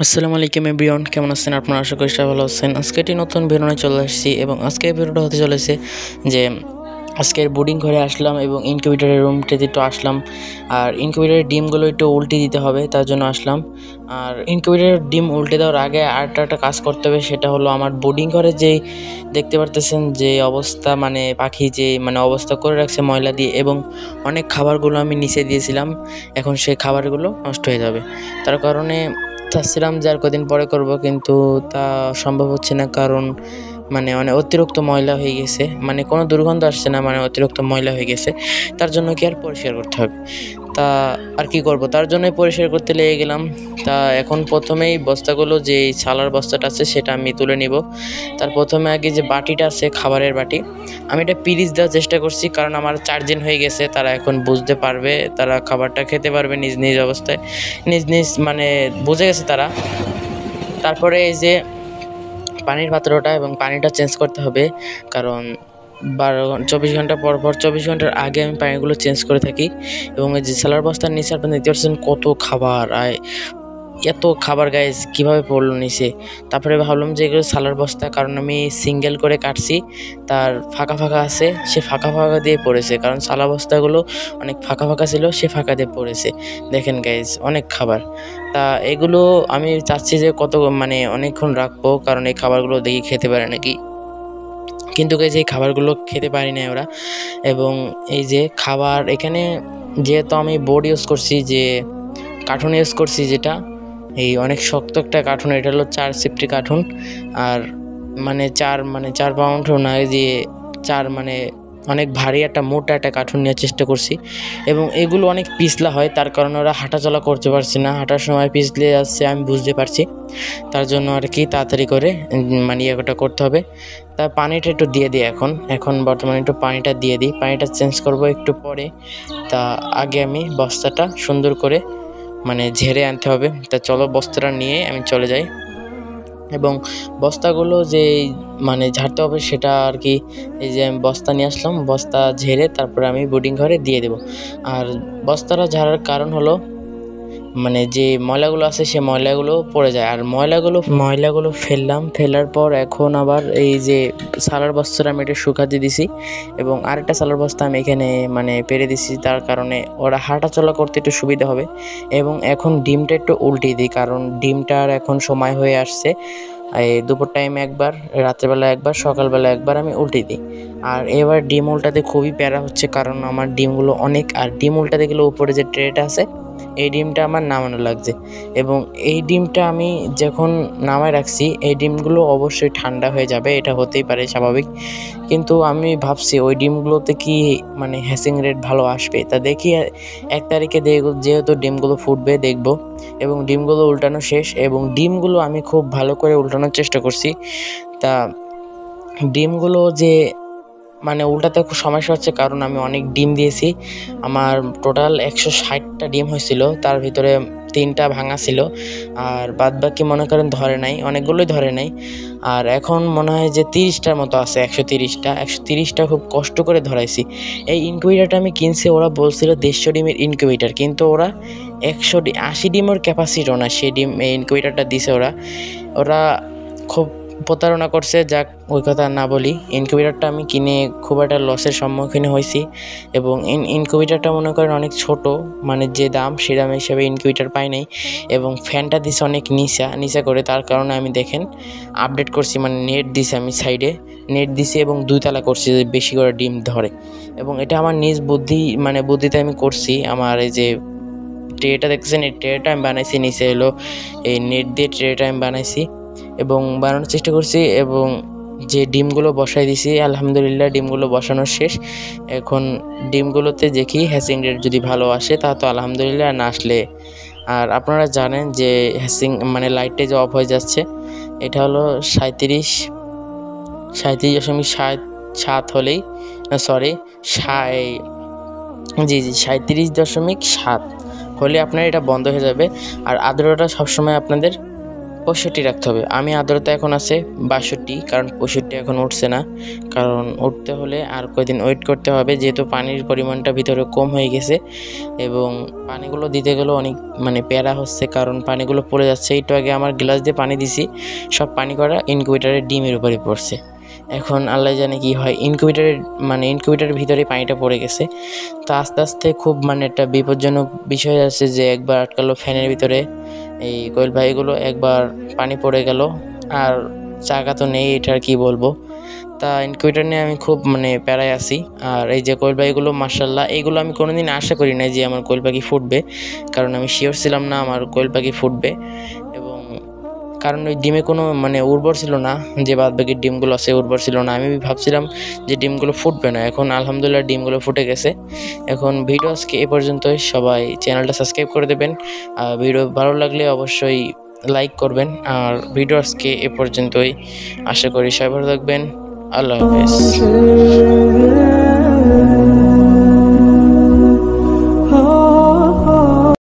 আসসালামু আলাইকুম এভরিওয়ান, কেমন আছেন আপনারা? আশা করি সবাই ভালো আছেন। আজকে একটি নতুন ভিডিও নিয়ে চলে আসছি এবং আজকের ভিডিওটা হতে চলেছে যে আজকের বোর্ডিং ঘরে আসলাম এবং ইনকিউবেটরের রুমটিতে একটু আসলাম। আর ইনকিউবেটরের ডিমগুলো একটু উল্টে দিতে হবে, তার জন্য আসলাম। আর ইনকিউবেটরের ডিম উল্টে দেওয়ার আগে আরেকটা একটা কাজ করতে হবে, সেটা হলো আমার বোর্ডিং ঘরে যেই দেখতে পারতেছেন যে অবস্থা, মানে পাখি যে অবস্থা করে রাখছে ময়লা দিয়ে, এবং অনেক খাবারগুলো আমি নিচে দিয়েছিলাম। এখন সেই খাবারগুলো নষ্ট হয়ে যাবে, তার কারণে চাচ্ছিলাম যে আর কদিন পরে করব, কিন্তু তা সম্ভব হচ্ছে না। কারণ অনেক অতিরিক্ত ময়লা হয়ে গেছে, কোনো দুর্গন্ধ আসছে না, অতিরিক্ত ময়লা হয়ে গেছে। তার জন্য কি আর পরিষ্কার করতে হবে, তা আর কি করব, তার জন্যই পরিষ্কার করতে লেগে গেলাম। তা এখন প্রথমেই বস্তাগুলো, যে ছালার বস্তাটা আছে সেটা আমি তুলে নিব। তার প্রথমে আগে যে বাটিটা আছে, খাবারের বাটি, আমি এটা পিরিচ দেওয়ার চেষ্টা করছি, কারণ আমার 4 দিন হয়ে গেছে। তারা এখন বুঝতে পারবে, তারা খাবারটা খেতে পারবে নিজ নিজ অবস্থায়, নিজ নিজ বুঝে গেছে তারা। তারপরে এই যে পানির পাত্রটা এবং পানিটা চেঞ্জ করতে হবে, কারণ 24 ঘন্টা পর 24 ঘন্টার আগে আমি পানিগুলো চেঞ্জ করে থাকি। এবং এই যে সেলার বস্তার নিচে আপনারা দেখতে পাচ্ছেন কত খাবার, এত খাবার গাইজ কীভাবে পড়লো নিচে। তারপরে ভাবলাম যে এগুলো সালার বস্তা, কারণ আমি সিঙ্গেল করে কাটছি, তার ফাঁকা ফাঁকা আছে, সে ফাঁকা ফাঁকা দিয়ে পড়েছে, কারণ সালা বস্তাগুলো অনেক ফাঁকা ফাঁকা ছিল, সে ফাঁকা দিয়ে পড়েছে। দেখেন গাইজ অনেক খাবার। তা এগুলো আমি চাচ্ছি যে অনেকক্ষণ রাখবো, কারণ এই খাবারগুলো দেখি খেতে পারে নাকি। কিন্তু গাইজ এই খাবারগুলো খেতে পারি না ওরা। এবং এই যে খাবার এখানে, যেহেতু আমি বোর্ড ইউজ করছি, যে কার্টুন ইউজ করছি, যেটা এই অনেক শক্ত একটা কার্টুন, এটা হলো 4 সিফটি কার্টুন। আর 4 পাউন্ডও না, দিয়ে 4 অনেক ভারী একটা মোটা একটা কার্টুন নেওয়ার চেষ্টা করছি। এবং এগুলো অনেক পিছলা হয়, তার কারণে ওরা হাঁটাচলা করতে পারছে না, হাঁটার সময় পিছলে যাচ্ছে, আমি বুঝতে পারছি। তার জন্য আর কি তাড়াতাড়ি করে ইয়েটা করতে হবে। তা পানিটা একটু দিয়ে দিই, এখন বর্তমানে একটু পানিটা দিয়ে দিই, পানিটা চেঞ্জ করব একটু পরে। তা আগে আমি বস্তাটা সুন্দর করে ঝেড়ে আনতে হবে। তা চলো বস্তাটা নিয়ে আমি চলে যাই, এবং বস্তাগুলো যে ঝাড়তে হবে সেটা আর কি। এই যে আমি বস্তা নিয়ে আসলাম, বস্তা ঝেড়ে তারপরে আমি বোর্ডিং ঘরে দিয়ে দেব। আর বস্তাটা ঝাড়ার কারণ হলো যে ময়লাগুলো আছে সে ময়লাগুলো পড়ে যায়, আর ময়লাগুলো ফেলার পর এখন আবার এই যে সালার বস্তাটা আমি এটা শুকাতে দিছি, এবং আরেকটা সালার বস্তা আমি এখানে পেরে দিছি, তার কারণে ওরা হাঁটা চলা করতে একটু সুবিধা হবে। এবং এখন ডিমটা একটু উল্টিয়ে দিই, কারণ ডিমটার এখন সময় হয়ে আসছে। এই দুপুর টাইমে একবার, রাত্রেবেলা একবার, সকালবেলা একবার আমি উল্টে দিই। আর এবার ডিম উল্টাতে খুবই প্যারা হচ্ছে, কারণ আমার ডিমগুলো অনেক, আর ডিম উল্টাতে গেলে উপরে যে ট্রেটা আছে এই ডিমটা আমার নামানো লাগছে। এবং এই ডিমটা আমি যখন নামায় রাখছি, এই ডিমগুলো অবশ্যই ঠান্ডা হয়ে যাবে, এটা হতেই পারে স্বাভাবিক। কিন্তু আমি ভাবছি ওই ডিমগুলোতে কি হ্যাচিং রেট ভালো আসবে, তা দেখি 1 তারিখে যেহেতু ডিমগুলো ফুটবে দেখব। এবং ডিমগুলো উল্টানো শেষ, এবং ডিমগুলো আমি খুব ভালো করে উল্টানোর চেষ্টা করছি। তা ডিমগুলো যে উল্টাতে খুব সমস্যা হচ্ছে, কারণ আমি অনেক ডিম দিয়েছি। আমার টোটাল 160টা ডিম হয়েছিল, তার ভিতরে 3টা ভাঙা ছিল, আর বাদবাকি মনে করেন ধরে নাই, অনেকগুলোই ধরে নাই। আর এখন মনে হয় যে 30টার মতো আছে, 130টা খুব কষ্ট করে ধরাইছি। এই ইনকিউবেটরটা আমি কিনছি, ওরা বলছিল 150 ডিমের ইনকিউবেটর, কিন্তু ওরা 80 ডিমের ক্যাপাসিটিও না, সেই ডিম এই ইনকিউবেটরটা দিছে ওরা খুব প্রতারণা করছে। যাক, ওই কথা না বলি। ইনকিউবেটরটা আমি কিনে খুব একটা লসের সম্মুখীন হয়েছি, এবং ইনকিউবেটরটা মনে করেন অনেক ছোট, যে দাম সে দাম হিসেবে ইনকিউবেটর পাই নাই। এবং ফ্যানটা দিছে অনেক নিচা করে, তার কারণে আমি দেখেন আপডেট করছি, নেট দিছি, আমি সাইডে নেট দিছি এবং 2 তালা করছি, বেশি করে ডিম ধরে। এবং এটা আমার নিজ বুদ্ধিতে আমি করছি। আমার এই যে ট্রেটা দেখছেন, এই ট্রেটা আমি বানাইছি, নিচে হলো এই নেট দিয়ে ট্রেটা আমি বানাইছি এবং বানানোর চেষ্টা করছি। এবং যে ডিমগুলো বসাই দিছি, আলহামদুলিল্লাহ ডিমগুলো বসানো শেষ। এখন ডিমগুলোতে দেখি হ্যাচিং রেট যদি ভালো আসে তা তো আলহামদুলিল্লাহ, না আসলে। আর আপনারা জানেন যে হ্যাচিং লাইটে যে অফ হয়ে যাচ্ছে, এটা হলো 37.7 হলেই, সরি 37.7 হলে আপনার এটা বন্ধ হয়ে যাবে। আর আর্দ্রতা সবসময় আপনাদের 65 রাখতে হবে। আমি আর্দ্রতা এখন আছে 62, কারণ 65 এখন উঠছে না, কারণ উঠতে হলে আর কয়েকদিন ওয়েট করতে হবে, যেহেতু পানির পরিমাণটা ভিতরে কম হয়ে গেছে এবং পানিগুলো দিতে গেলেও অনেক প্যারা হচ্ছে, কারণ পানিগুলো পড়ে যাচ্ছে। একটু আগে আমার গ্লাস দিয়ে পানি দিছি, সব পানি করা ইনকিউবেটরের ডিমের উপরে পড়ছে। এখন আল্লাহ জানে কি হয়, ইনকিউবেটরের ভিতরে পানিটা পড়ে গেছে। তো আস্তে আস্তে খুব একটা বিপজ্জনক বিষয় আছে যে একবার আটকালো ফ্যানের ভিতরে এই কোয়েল পাখিগুলো, একবার পানি পড়ে গেল আর জায়গা তো নেই, এটা আর কি বলবো। তা ইনকিউবেটর নিয়ে আমি খুব প্যারায় আছি। আর এই যে কোয়েল পাখিগুলো মাশাআল্লাহ, এইগুলো আমি কোনোদিন আশা করি না যে আমার কোয়েল পাখি ফুটবে, কারণ আমি শিওর ছিলাম না আমার কোয়েল পাখি ফুটবে। এবং কারণ ওই ডিমে কোনো উর্বর ছিল না, যে বাদ বাকি ডিমগুলো আছে উর্বর ছিল না। আমি ভাবছিলাম যে ডিমগুলো ফুটবে না, এখন আলহামদুলিল্লাহ ডিমগুলো ফুটে গেছে। এখন ভিডিও আজকে এ পর্যন্তই। সবাই চ্যানেলটা সাবস্ক্রাইব করে দেবেন, আর ভিডিও ভালো লাগলে অবশ্যই লাইক করবেন। আর ভিডিও আজকে এ পর্যন্তই, আশা করি সবাই ভালো থাকবেন। আল্লাহ হাফেজ।